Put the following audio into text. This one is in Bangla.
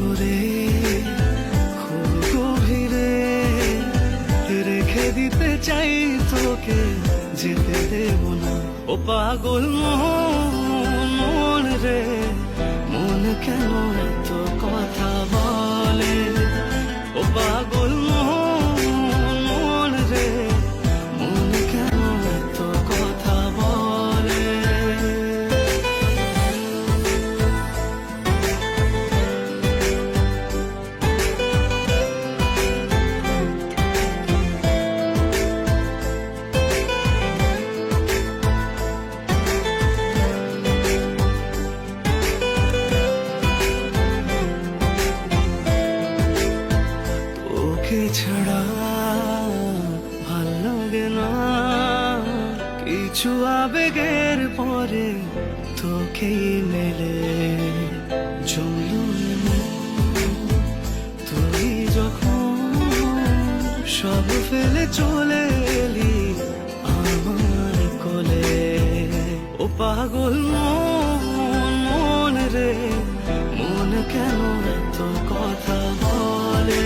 ধরে খুব গভীরে রেখে দিতে চাই তোকে, যেতে দেব না। ও পাগল মন রে, মন কেন এত কথা বলে? ও পাগল মন রে, মন কেন এত কথা বলে? তোকে ছাড়া ভাল লাগে না কিছু, আবেগের পরে তোকেই মেলে জমলো তুই যখন সব ফেলে চলে এলি আমার কোলে। ও পাগল মন রে, মন কেন এত কথা বলে?